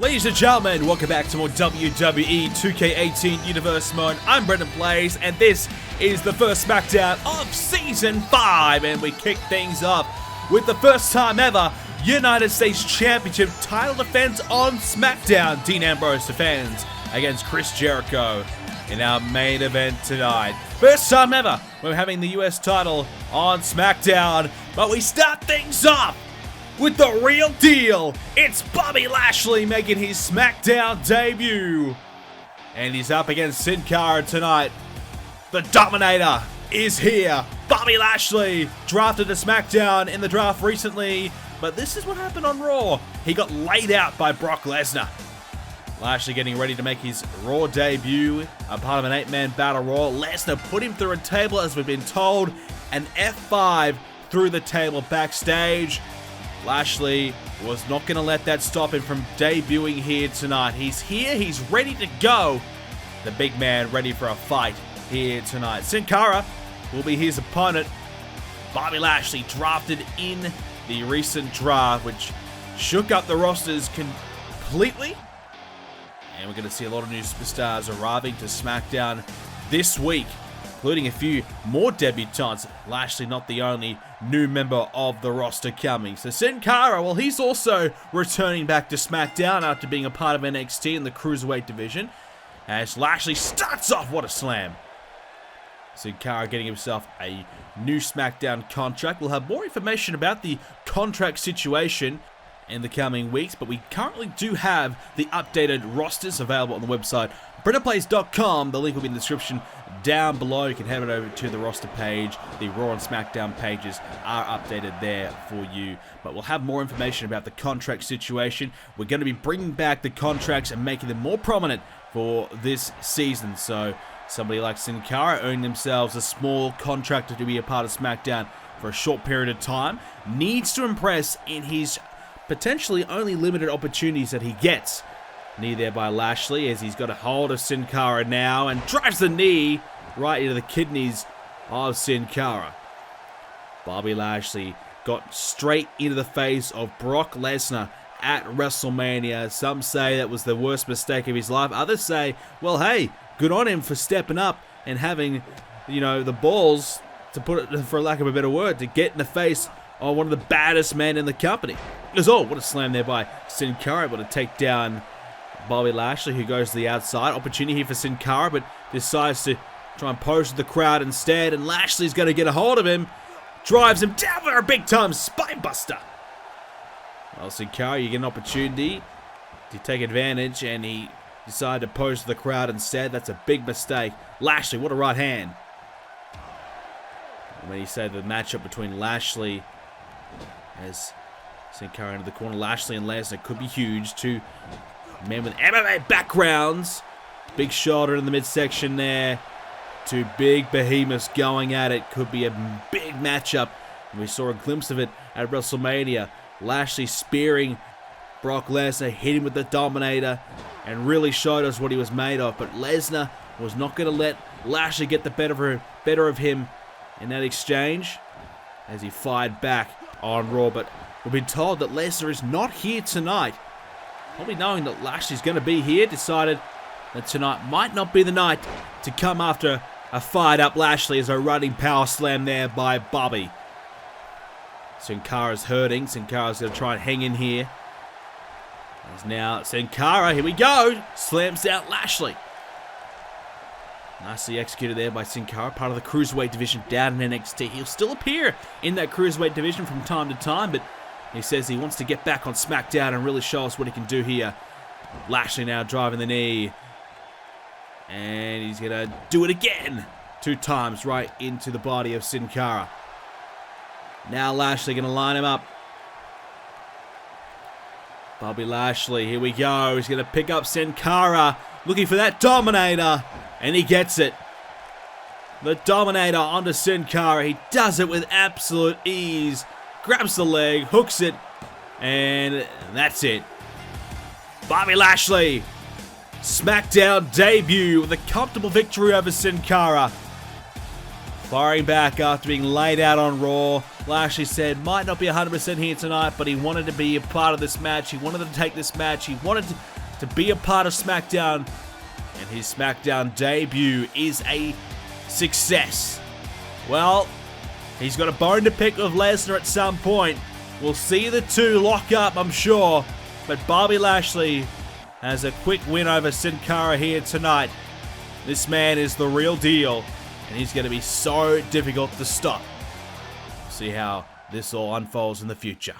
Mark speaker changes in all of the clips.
Speaker 1: Ladies and gentlemen, welcome back to more WWE 2k18 Universe Mode. I'm BrendenPlayz, and this is the first Smackdown of Season 5, and we kick things off with the first time ever United States Championship title defense on Smackdown. Dean Ambrose defends against Chris Jericho in our main event tonight. First time ever we're having the US title on Smackdown, but we start things off with the real deal. It's Bobby Lashley making his Smackdown debut. And he's up against Sin Cara tonight. The Dominator is here. Bobby Lashley drafted to Smackdown in the draft recently, but this is what happened on Raw. He got laid out by Brock Lesnar. Lashley getting ready to make his Raw debut, a part of an 8-man battle royal. Lesnar put him through a table, as we've been told, an F5 through the table backstage. Lashley was not going to let that stop him from debuting here tonight. He's here, he's ready to go. The big man ready for a fight here tonight. Sin Cara will be his opponent. Bobby Lashley drafted in the recent draft, which shook up the rosters completely. And we're going to see a lot of new superstars arriving to SmackDown this week, including a few more debutantes. Lashley not the only new member of the roster coming. So Sin Cara, well, he's also returning back to SmackDown after being a part of NXT in the Cruiserweight division. As Lashley starts off, what a slam. Sin Cara getting himself a new SmackDown contract. We'll have more information about the contract situation in the coming weeks, but we currently do have the updated rosters available on the website BrendenPlayz.com. The link will be in the description down below. You can head it over to the roster page. The Raw and SmackDown pages are updated there for you. But we'll have more information about the contract situation. We're going to be bringing back the contracts and making them more prominent for this season. So somebody like Sin Cara earning themselves a small contract to be a part of SmackDown for a short period of time needs to impress in his potentially only limited opportunities that he gets. Knee there by Lashley as he's got a hold of Sin Cara now and drives the knee right into the kidneys of Sin Cara. Bobby Lashley got straight into the face of Brock Lesnar at WrestleMania. Some say that was the worst mistake of his life. Others say, well, hey, good on him for stepping up and having, the balls, to put it for lack of a better word, to get in the face of one of the baddest men in the company. What a slam there by Sin Cara, able to take down Bobby Lashley, who goes to the outside. Opportunity here for Sin Cara, but decides to try and pose to the crowd instead, and Lashley's going to get a hold of him. Drives him down for a big-time spine buster. Well, Sin Cara, you get an opportunity to take advantage, and he decided to pose to the crowd instead. That's a big mistake. Lashley, what a right hand. And when you say the matchup between Lashley as Sin Cara into the corner, Lashley and Lesnar could be huge. Two men with MMA backgrounds. Big shoulder in the midsection there. Two big behemoths going at it. Could be a big matchup. And we saw a glimpse of it at WrestleMania. Lashley spearing Brock Lesnar, hit him with the Dominator, and really showed us what he was made of. But Lesnar was not going to let Lashley get the better of him in that exchange as he fired back on Raw. But we've been told that Lesnar is not here tonight. Probably knowing that Lashley's going to be here, decided that tonight might not be the night to come after a fired-up Lashley as a running power slam there by Bobby. Sin Cara's hurting. Sin Cara's going to try and hang in here. As now Sin Cara, here we go, slams out Lashley. Nicely executed there by Sin Cara, part of the Cruiserweight division down in NXT. He'll still appear in that Cruiserweight division from time to time, but he says he wants to get back on SmackDown and really show us what he can do here. Lashley now driving the knee. And he's going to do it again. 2 times right into the body of Sin Cara. Now Lashley going to line him up. Bobby Lashley, here we go. He's going to pick up Sin Cara, looking for that Dominator. And he gets it. The Dominator onto Sin Cara. He does it with absolute ease. Grabs the leg, hooks it, and that's it. Bobby Lashley, SmackDown debut with a comfortable victory over Sin Cara. Firing back after being laid out on Raw. Lashley said might not be 100% here tonight, but he wanted to be a part of this match. He wanted to take this match. He wanted to be a part of Smackdown. And his Smackdown debut is a success. Well, he's got a bone to pick with Lesnar at some point. We'll see the two lock up, I'm sure. But Bobby Lashley has a quick win over Sin Cara here tonight. This man is the real deal, and he's going to be so difficult to stop. See how this all unfolds in the future.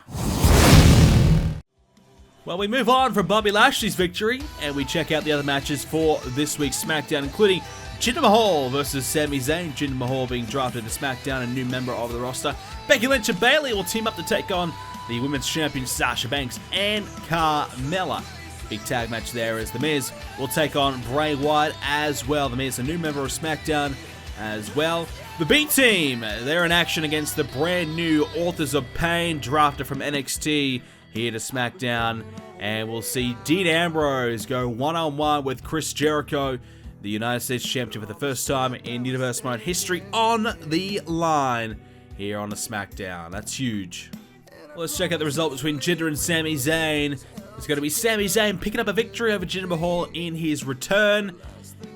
Speaker 1: Well, we move on from Bobby Lashley's victory, and we check out the other matches for this week's SmackDown, including Jinder Mahal versus Sami Zayn. Jinder Mahal being drafted to SmackDown, a new member of the roster. Becky Lynch and Bayley will team up to take on the Women's Champion Sasha Banks and Carmella. Big tag match there as The Miz will take on Bray Wyatt as well. The Miz, a new member of SmackDown as well. The B-Team, they're in action against the brand new Authors of Pain, drafted from NXT here to SmackDown. And we'll see Dean Ambrose go one-on-one with Chris Jericho, the United States Champion for the first time in Universe Mode history, on the line here on the SmackDown. That's huge. Let's check out the result between Jinder and Sami Zayn. It's going to be Sami Zayn picking up a victory over Jinder Mahal in his return.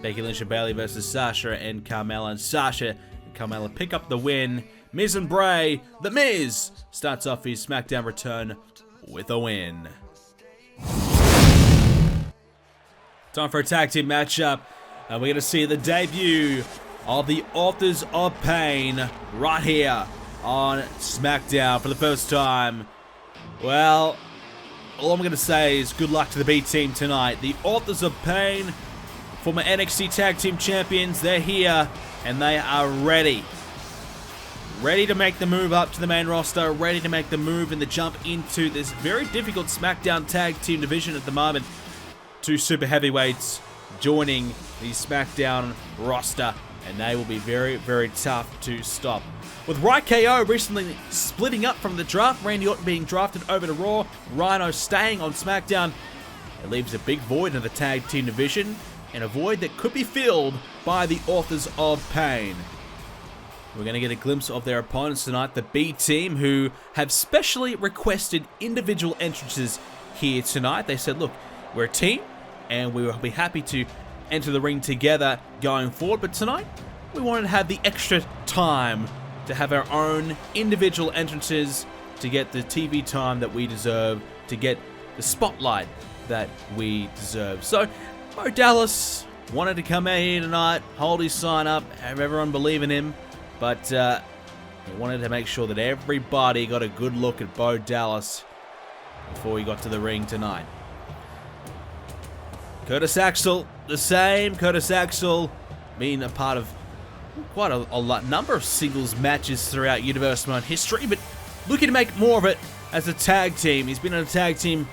Speaker 1: Becky Lynch and Bayley versus Sasha and Carmella. And Sasha and Carmella pick up the win. Miz and Bray, The Miz starts off his SmackDown return with a win. Time for a tag team matchup. And we're going to see the debut of the Authors of Pain right here on SmackDown for the first time. Well, all I'm going to say is good luck to the B-Team tonight. The Authors of Pain, former NXT Tag Team Champions, they're here and they are ready. Ready to make the move up to the main roster, ready to make the move and the jump into this very difficult SmackDown Tag Team division at the moment. Two super heavyweights joining the SmackDown roster, and they will be very, very tough to stop. With RKO recently splitting up from the draft, Randy Orton being drafted over to Raw, Rhino staying on SmackDown, it leaves a big void in the tag team division, and a void that could be filled by the Authors of Pain. We're going to get a glimpse of their opponents tonight, the B-Team, who have specially requested individual entrances here tonight. They said, look, we're a team, and we will be happy to enter the ring together going forward, but tonight we wanted to have the extra time to have our own individual entrances, to get the TV time that we deserve, to get the spotlight that we deserve. So Bo Dallas wanted to come out here tonight, hold his sign up, have everyone believe in him, but he wanted to make sure that everybody got a good look at Bo Dallas before he got to the ring tonight. Curtis Axel, the same. Curtis Axel being a part of quite a number of singles matches throughout Universe Mode history, but looking to make more of it as a tag team. He's been in a tag team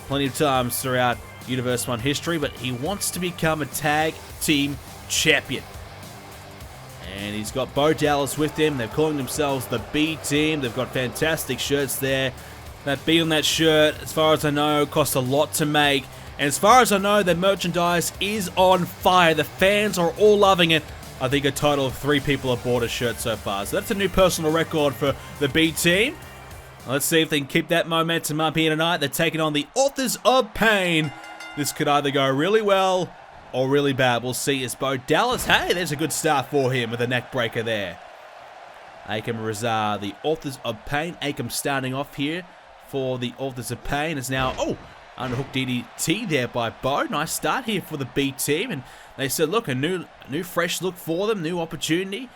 Speaker 1: plenty of times throughout Universe Mode history, but he wants to become a tag team champion. And he's got Bo Dallas with him. They're calling themselves the B-Team. They've got fantastic shirts there. That B on that shirt, as far as I know, costs a lot to make. And as far as I know, their merchandise is on fire. The fans are all loving it. I think a total of 3 people have bought a shirt so far. So that's a new personal record for the B-Team. Let's see if they can keep that momentum up here tonight. They're taking on the Authors of Pain. This could either go really well or really bad. We'll see. As Bo Dallas, hey, there's a good start for him with a neck breaker there. Akam Razar, the Authors of Pain. Akam starting off here for the Authors of Pain is now, underhook DDT there by Bo. Nice start here for the B-Team. And they said, look, a new fresh look for them, new opportunity.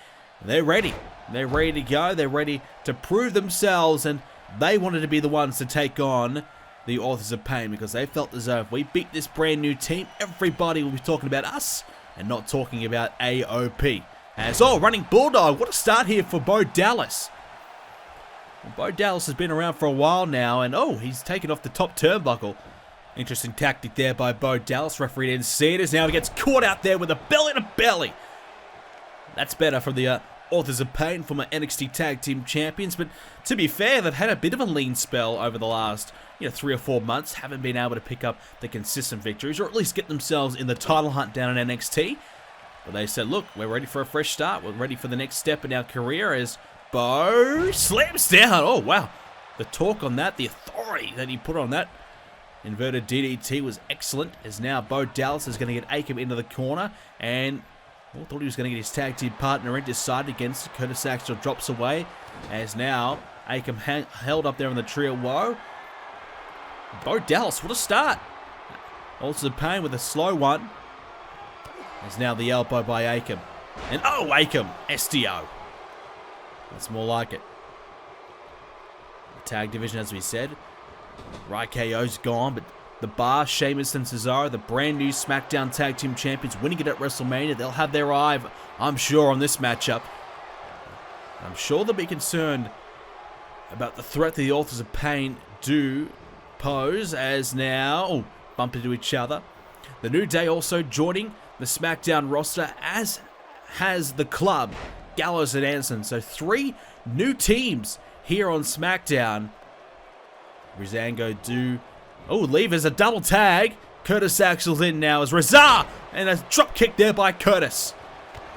Speaker 1: They're ready. They're ready to go. They're ready to prove themselves. And they wanted to be the ones to take on the Authors of Pain, because they felt as though if we beat this brand new team, everybody will be talking about us and not talking about AOP. As running Bulldog. What a start here for Bo Dallas. Well, Bo Dallas has been around for a while now, and he's taken off the top turnbuckle. Interesting tactic there by Bo Dallas. Referee didn't see it, as now he gets caught out there with a belly to belly. That's better from the Authors of Pain, former NXT Tag Team Champions. But to be fair, they've had a bit of a lean spell over the last 3 or 4 months. Haven't been able to pick up the consistent victories, or at least get themselves in the title hunt down in NXT. But they said, look, we're ready for a fresh start. We're ready for the next step in our career, as Bo slams down. Oh, wow. The torque on that, the authority that he put on that inverted DDT was excellent. As now Bo Dallas is going to get Akam into the corner. And thought he was going to get his tag team partner in, decided against it. Curtis Axel drops away. As now Akam held up there in the trio woe. Bo Dallas, what a start. Also Payne with a slow one. There's now the elbow by Akam. And oh, Akam, STO. That's more like it. The tag division, as we said. Right KO's gone, but the Bar, Sheamus and Cesaro, the brand new SmackDown Tag Team Champions, winning it at WrestleMania. They'll have their eye, I'm sure, on this matchup. I'm sure they'll be concerned about the threat that the Authors of Pain do pose, as now bump into each other. The New Day also joining the SmackDown roster, as has the Club, Gallows and Anderson. So 3 new teams here on SmackDown. Breezango do... Oh, levers a double tag. Curtis Axel's in now as Razar. And a drop kick there by Curtis.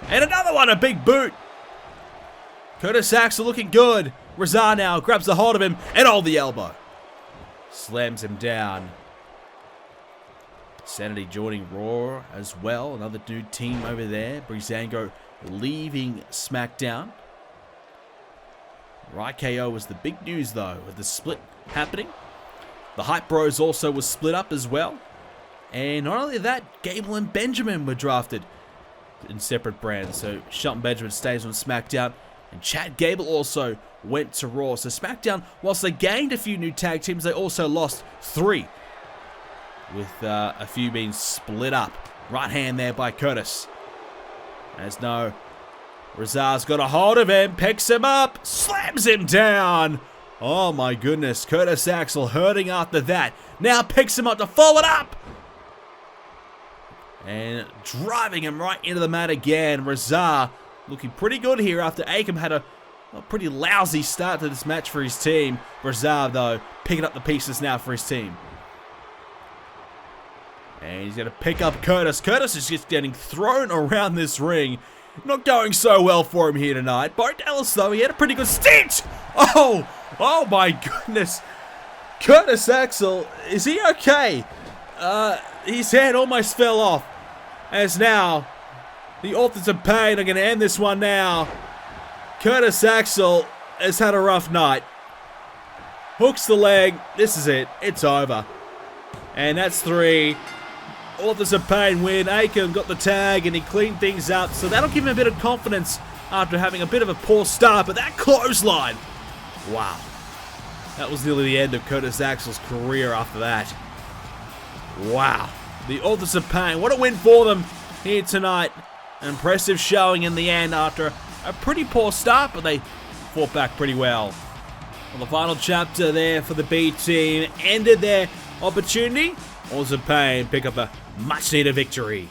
Speaker 1: And another one, a big boot. Curtis Axel looking good. Razar now grabs a hold of him. And oh, the elbow. Slams him down. Sanity joining Raw as well. Another new team over there. Breezango leaving SmackDown. Right KO was the big news though, with the split happening. The Hype Bros also was split up as well. And not only that, Gable and Benjamin were drafted in separate brands. So Shelton Benjamin stays on SmackDown. And Chad Gable also went to Raw. So SmackDown, whilst they gained a few new tag teams, they also lost 3. With a few being split up. Right hand there by Curtis. As no, Razar's got a hold of him, picks him up, slams him down. Oh my goodness, Curtis Axel hurting after that. Now picks him up to follow it up. And driving him right into the mat again. Razar looking pretty good here after Akam had a pretty lousy start to this match for his team. Razar though, picking up the pieces now for his team. And he's going to pick up Curtis. Curtis is just getting thrown around this ring. Not going so well for him here tonight. Bo Dallas, though, he had a pretty good stint. Oh my goodness. Curtis Axel, is he okay? His hand almost fell off. As now, the Authors of Pain are going to end this one now. Curtis Axel has had a rough night. Hooks the leg. This is it. It's over. And that's 3. Authors of Pain win. Akam got the tag and he cleaned things up. So that'll give him a bit of confidence after having a bit of a poor start. But that clothesline. Wow. That was nearly the end of Curtis Axel's career after that. Wow. The Authors of Pain. What a win for them here tonight. An impressive showing in the end after a pretty poor start. But they fought back pretty well. Well, the final chapter there for the B team ended their opportunity. Authors of Pain pick up a much-needed victory.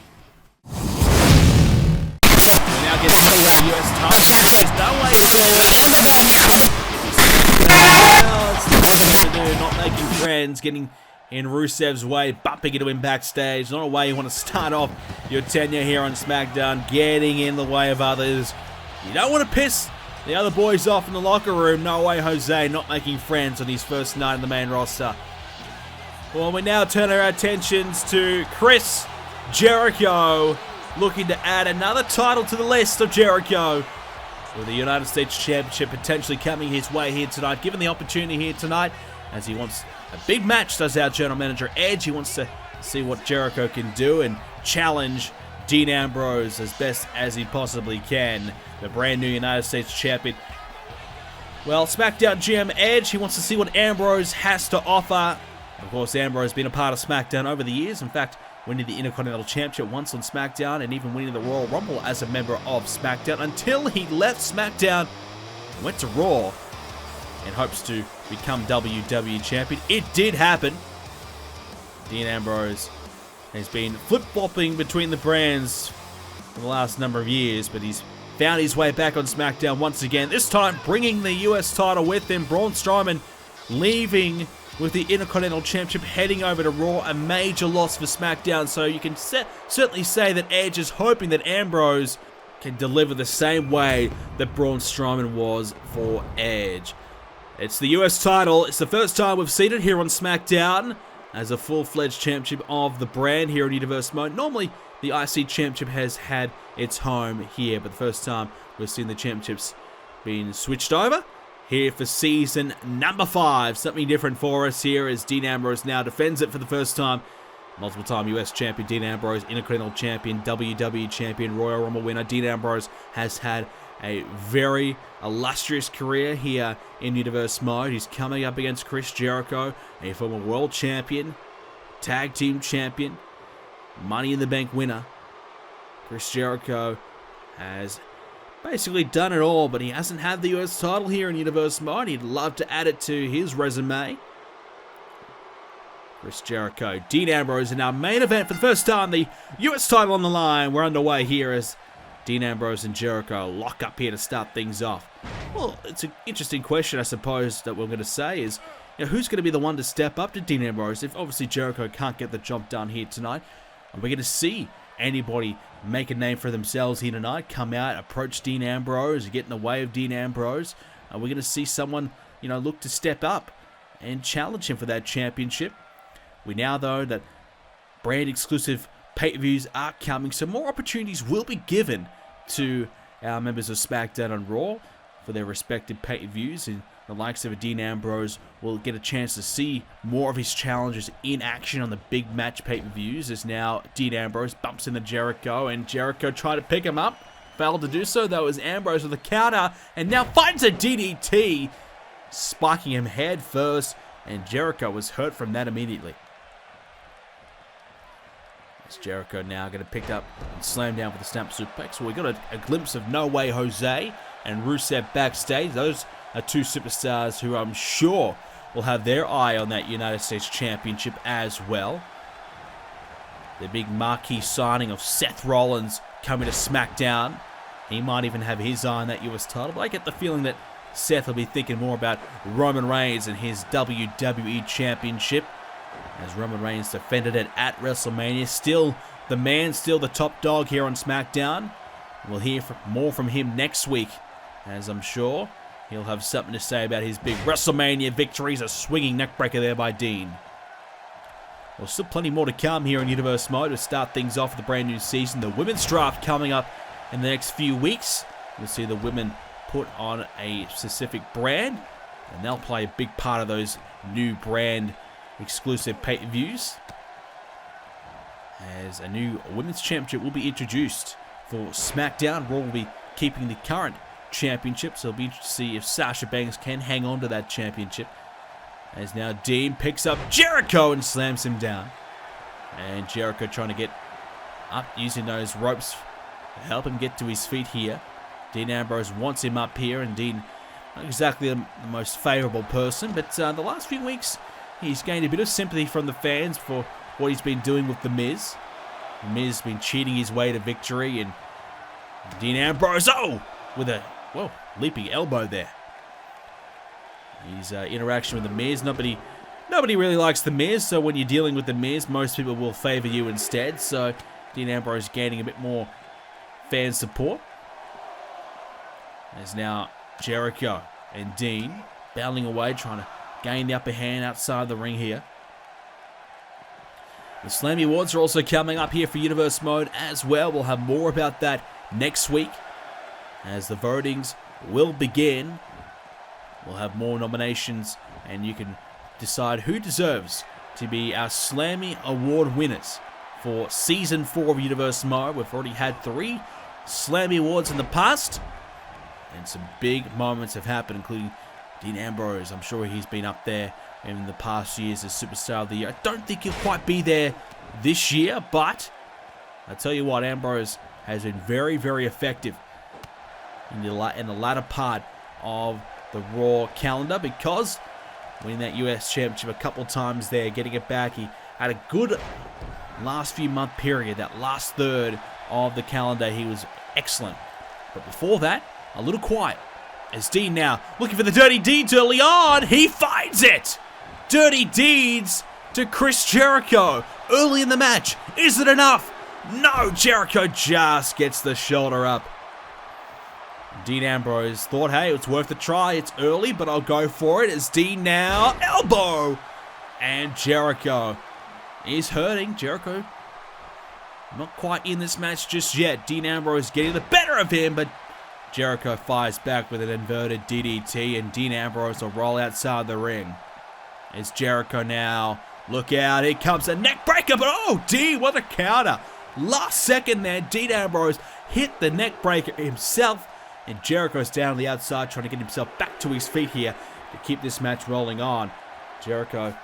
Speaker 1: We now get underway US title match. There's no way forward in the match. Well, it's the one to do, not making friends, getting in Rusev's way, bumping into him backstage. Not a way you want to start off your tenure here on SmackDown, getting in the way of others. You don't want to piss the other boys off in the locker room. No way, Jose, not making friends on his first night in the main roster. Well, we now turn our attentions to Chris Jericho, looking to add another title to the list of Jericho, with the United States Championship potentially coming his way here tonight, given the opportunity here tonight, as he wants a big match, does our general manager Edge. He wants to see what Jericho can do and challenge Dean Ambrose as best as he possibly can, the brand new United States Champion. Well, SmackDown GM Edge, he wants to see what Ambrose has to offer. Of course, Ambrose has been a part of SmackDown over the years. In fact, winning the Intercontinental Championship once on SmackDown and even winning the Royal Rumble as a member of SmackDown until he left SmackDown and went to Raw in hopes to become WWE Champion. It did happen. Dean Ambrose has been flip-flopping between the brands for the last number of years, but he's found his way back on SmackDown once again, this time bringing the US title with him. Braun Strowman leaving with the Intercontinental Championship, heading over to Raw, a major loss for SmackDown. So you can certainly say that Edge is hoping that Ambrose can deliver the same way that Braun Strowman was for Edge. It's the US title. It's the first time we've seen it here on Smackdown as a full-fledged championship of the brand here in Universe Mode. Normally, the IC Championship has had its home here, but the first time we've seen the championships being switched over here for season number 5. Something different for us here as Dean Ambrose now defends it for the first time. Multiple-time US champion Dean Ambrose, Intercontinental champion, WWE champion, Royal Rumble winner. Dean Ambrose has had a very illustrious career here in Universe Mode. He's coming up against Chris Jericho, a former world champion, tag team champion, Money in the Bank winner. Chris Jericho has basically done it all, but he hasn't had the US title here in Universe Mode. He'd love to add it to his resume. Chris Jericho, Dean Ambrose in our main event for the first time. The US title on the line. We're underway here as Dean Ambrose and Jericho lock up here to start things off. Well, it's an interesting question, I suppose, that we're going to say is, who's going to be the one to step up to Dean Ambrose if obviously Jericho can't get the job done here tonight? Are we going to see anybody make a name for themselves here tonight, come out, approach Dean Ambrose, get in the way of Dean Ambrose? Are we going to see someone, look to step up and challenge him for that championship? We now know that brand exclusive pay-per-views are coming, so more opportunities will be given to our members of SmackDown and Raw for their respective pay-per-views, and the likes of Dean Ambrose will get a chance to see more of his challenges in action on the big match pay-per-views, as now Dean Ambrose bumps into Jericho, and Jericho tried to pick him up, failed to do so, though, as Ambrose with a counter, and now finds a DDT, spiking him head first, and Jericho was hurt from that immediately. As Jericho now going to pick up and slam down for the snap suplex. Well, we got a glimpse of No Way Jose and Rusev backstage. Those are two superstars who I'm sure will have their eye on that United States Championship as well. The big marquee signing of Seth Rollins coming to SmackDown. He might even have his eye on that US title, but I get the feeling that Seth will be thinking more about Roman Reigns and his WWE Championship, as Roman Reigns defended it at WrestleMania. Still the man, still the top dog here on SmackDown. We'll hear more from him next week, as I'm sure he'll have something to say about his big WrestleMania victories. A swinging neckbreaker there by Dean. Well, still plenty more to come here in Universe Mode to start things off with the brand new season. The women's draft coming up in the next few weeks. We'll see the women put on a specific brand, and they'll play a big part of those new brand exclusive pay-per-views, as a new women's championship will be introduced for SmackDown. Raw will be keeping the current championship, so it'll be interesting to see if Sasha Banks can hang on to that championship, as now Dean picks up Jericho and slams him down, and Jericho trying to get up using those ropes to help him get to his feet here. Dean Ambrose wants him up here, and Dean not exactly the most favorable person, but the last few weeks he's gained a bit of sympathy from the fans for what he's been doing with The Miz. The Miz has been cheating his way to victory, and Dean Ambrose, with a, leaping elbow there. His interaction with The Miz, nobody really likes The Miz, so when you're dealing with The Miz, most people will favor you instead, so Dean Ambrose gaining a bit more fan support. There's now Jericho and Dean battling away, trying to gain the upper hand outside the ring here. The Slammy Awards are also coming up here for Universe Mode as well. We'll have more about that next week as the votings will begin. We'll have more nominations, and you can decide who deserves to be our Slammy Award winners for Season 4 of Universe Mode. We've already had 3 Slammy Awards in the past, and some big moments have happened, including Dean Ambrose. I'm sure he's been up there in the past years as Superstar of the Year. I don't think he'll quite be there this year, but I tell you what, Ambrose has been very, very effective in the latter part of the Raw calendar, because winning that US Championship a couple times there, getting it back, he had a good last few month period. That last third of the calendar, he was excellent. But before that, a little quiet. As Dean now looking for the Dirty Deeds early on, he finds it! Dirty Deeds to Chris Jericho early in the match. Is it enough? No, Jericho just gets the shoulder up Dean Ambrose thought, hey, it's worth a try. It's early, but I'll go for it. It's Dean now. Elbow! And Jericho is hurting. Jericho not quite in this match just yet. Dean Ambrose getting the better of him, but Jericho fires back with an inverted DDT, and Dean Ambrose will roll outside the ring. It's Jericho now. Look out, here comes a neck breaker, but oh, Dean, what a counter. Last second there, Dean Ambrose hit the neck breaker himself, and Jericho's down on the outside trying to get himself back to his feet here to keep this match rolling on. Jericho,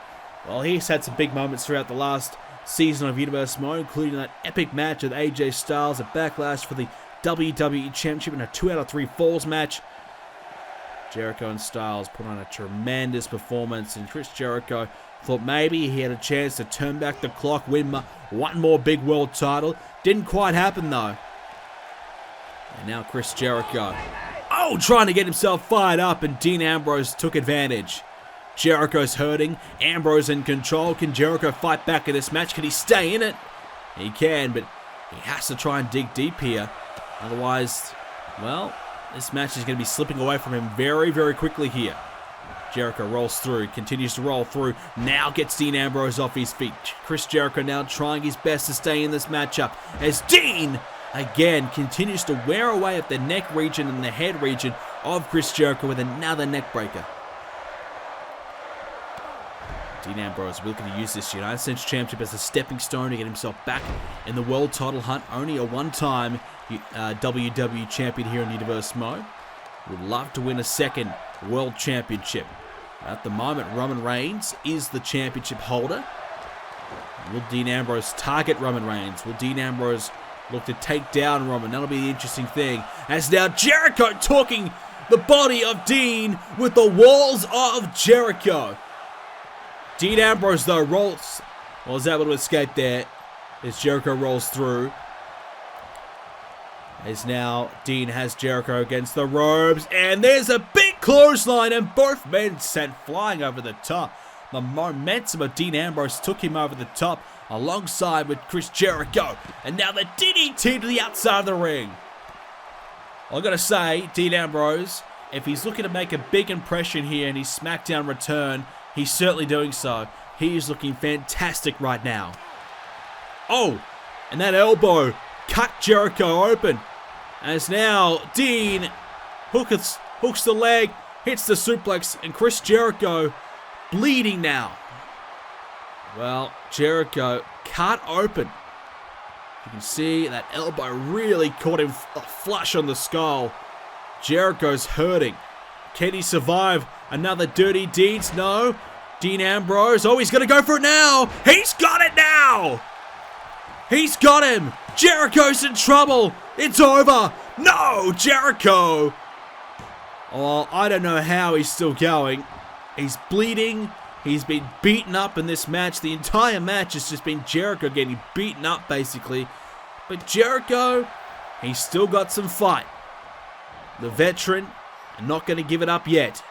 Speaker 1: well, he's had some big moments throughout the last season of Universe Mode, including that epic match with AJ Styles at Backlash for the WWE Championship in a 2 out of 3 falls match. Jericho and Styles put on a tremendous performance, and Chris Jericho thought maybe he had a chance to turn back the clock, win one more big world title. Didn't quite happen though. And now Chris Jericho, oh, trying to get himself fired up, and Dean Ambrose took advantage. Jericho's hurting, Ambrose in control. Can Jericho fight back in this match? Can he stay in it? He can, but he has to try and dig deep here. Otherwise, well, this match is going to be slipping away from him very, very quickly here. Jericho rolls through, continues to roll through, now gets Dean Ambrose off his feet. Chris Jericho now trying his best to stay in this matchup, as Dean, again, continues to wear away at the neck region and the head region of Chris Jericho with another neck breaker. Dean Ambrose looking to use this United States Championship as a stepping stone to get himself back in the world title hunt. Only a one-time WWE champion here in Universe Mode. Would love to win a second world championship. At the moment, Roman Reigns is the championship holder. Will Dean Ambrose target Roman Reigns? Will Dean Ambrose look to take down Roman? That'll be the interesting thing. As now Jericho talking the body of Dean with the walls of Jericho. Dean Ambrose, though, rolls. Well, is able to escape there as Jericho rolls through. As now Dean has Jericho against the ropes, and there's a big clothesline, and both men sent flying over the top. The momentum of Dean Ambrose took him over the top, alongside with Chris Jericho, and now the DDT to the outside of the ring. I've got to say, Dean Ambrose, if he's looking to make a big impression here in his Smackdown return, he's certainly doing so. He is looking fantastic right now. Oh, and that elbow cut Jericho open. As now Dean hooks the leg, hits the suplex, and Chris Jericho bleeding now. Well, Jericho cut open. You can see that elbow really caught him flush on the skull. Jericho's hurting. Can he survive another dirty deeds? No. Dean Ambrose. Oh, he's going to go for it now. He's got it now. He's got him. Jericho's in trouble. It's over. No, Jericho. Oh, I don't know how he's still going. He's bleeding. He's been beaten up in this match. The entire match has just been Jericho getting beaten up, basically. But Jericho, he's still got some fight. The veteran, not going to give it up yet.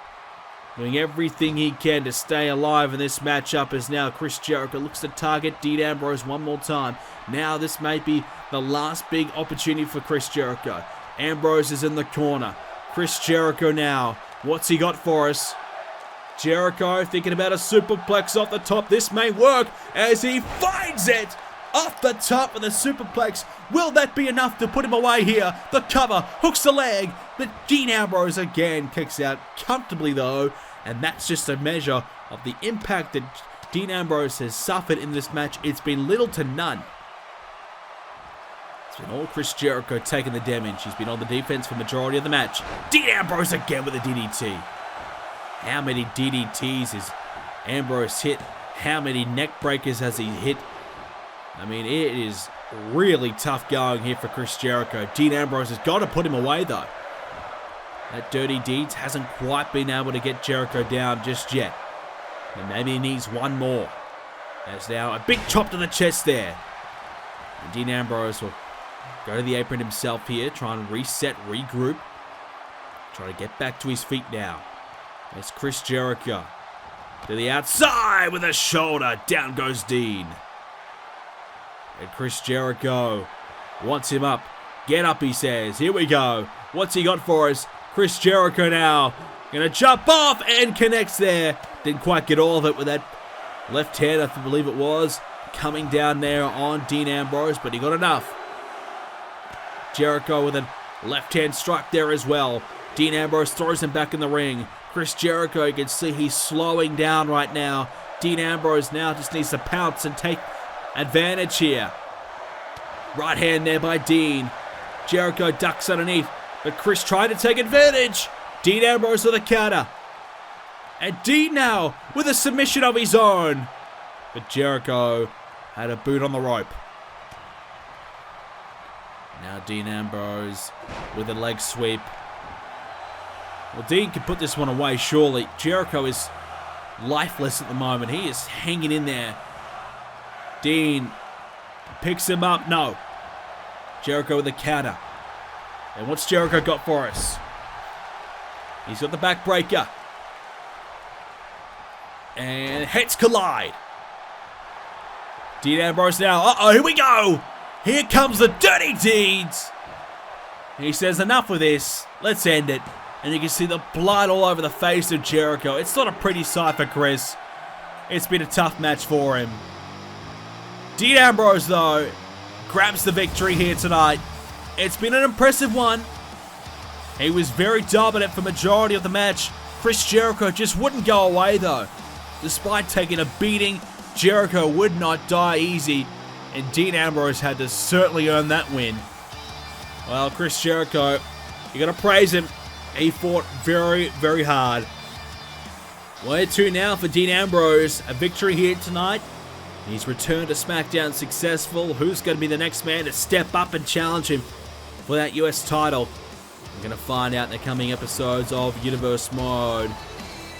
Speaker 1: Doing everything he can to stay alive in this matchup, as now Chris Jericho looks to target Dean Ambrose one more time. Now this may be the last big opportunity for Chris Jericho. Ambrose is in the corner. Chris Jericho now. What's he got for us? Jericho thinking about a superplex off the top. This may work as he finds it off the top of the superplex. Will that be enough to put him away here? The cover, hooks the leg. But Dean Ambrose again kicks out comfortably though. And that's just a measure of the impact that Dean Ambrose has suffered in this match. It's been little to none. It's been all Chris Jericho taking the damage. He's been on the defense for the majority of the match. Dean Ambrose again with a DDT. How many DDTs has Ambrose hit? How many neck breakers has he hit? I mean, it is really tough going here for Chris Jericho. Dean Ambrose has got to put him away, though. That Dirty Deeds hasn't quite been able to get Jericho down just yet. And maybe he needs one more. There's now a big chop to the chest there. And Dean Ambrose will go to the apron himself here, try and reset, regroup. Try to get back to his feet now. There's Chris Jericho. To the outside with a shoulder. Down goes Dean. And Chris Jericho wants him up Get up, he says. Here we go. What's he got for us? Chris Jericho now. Gonna jump off and connects there. Didn't quite get all of it with that left hand, I believe it was. Coming down there on Dean Ambrose, but he got enough. Jericho with a left hand strike there as well. Dean Ambrose throws him back in the ring. Chris Jericho, you can see he's slowing down right now. Dean Ambrose now just needs to pounce and take advantage here. Right hand there by Dean. Jericho ducks underneath, but Chris tried to take advantage. Dean Ambrose with a counter. And Dean now with a submission of his own. But Jericho had a boot on the rope. Now Dean Ambrose with a leg sweep. Well, Dean can put this one away, surely. Jericho is lifeless at the moment. He is hanging in there. Dean picks him up. No. Jericho with a counter. And what's Jericho got for us? He's got the backbreaker. And heads collide. Dean Ambrose now. Uh-oh, here we go. Here comes the dirty deeds. He says, enough of this. Let's end it. And you can see the blood all over the face of Jericho. It's not a pretty sight for Chris. It's been a tough match for him. Dean Ambrose, though, grabs the victory here tonight. It's been an impressive one. He was very dominant for majority of the match. Chris Jericho just wouldn't go away, though. Despite taking a beating, Jericho would not die easy. And Dean Ambrose had to certainly earn that win. Well, Chris Jericho, you got to praise him. He fought very, very hard. Where to now for Dean Ambrose? A victory here tonight. He's returned to Smackdown successful. Who's going to be the next man to step up and challenge him for that US title? We're going to find out in the coming episodes of Universe Mode.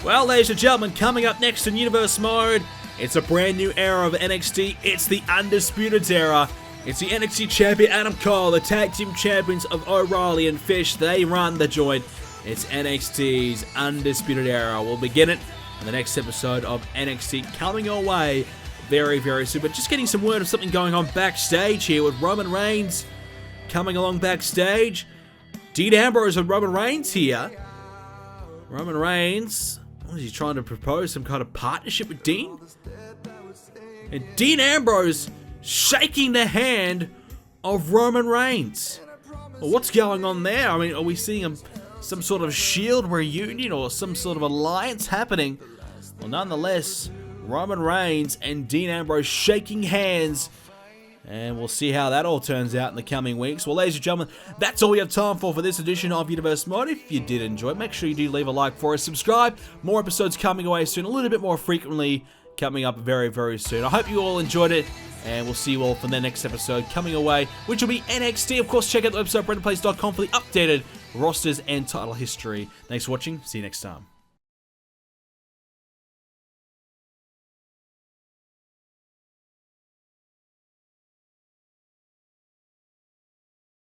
Speaker 1: Well, ladies and gentlemen, coming up next in Universe Mode, it's a brand new era of NXT. It's the Undisputed Era. It's the NXT champion Adam Cole, the tag team champions of O'Reilly and Fish. They run the joint. It's NXT's Undisputed Era. We'll begin it in the next episode of NXT coming your way very, very soon. But just getting some word of something going on backstage here with Roman Reigns coming along backstage. Dean Ambrose and Roman Reigns here. Roman Reigns, what is he trying to propose? Some kind of partnership with Dean? And Dean Ambrose shaking the hand of Roman Reigns. Well, what's going on there? I mean, are we seeing some sort of Shield reunion or some sort of alliance happening? Well, nonetheless, Roman Reigns and Dean Ambrose shaking hands. And we'll see how that all turns out in the coming weeks. Well, ladies and gentlemen, that's all we have time for this edition of Universe Mode. If you did enjoy it, make sure you do leave a like for us. Subscribe. More episodes coming away soon. A little bit more frequently coming up very, very soon. I hope you all enjoyed it. And we'll see you all for the next episode coming away, which will be NXT. Of course, check out the website, BrendenPlayz.com for the updated rosters and title history. Thanks for watching. See you next time.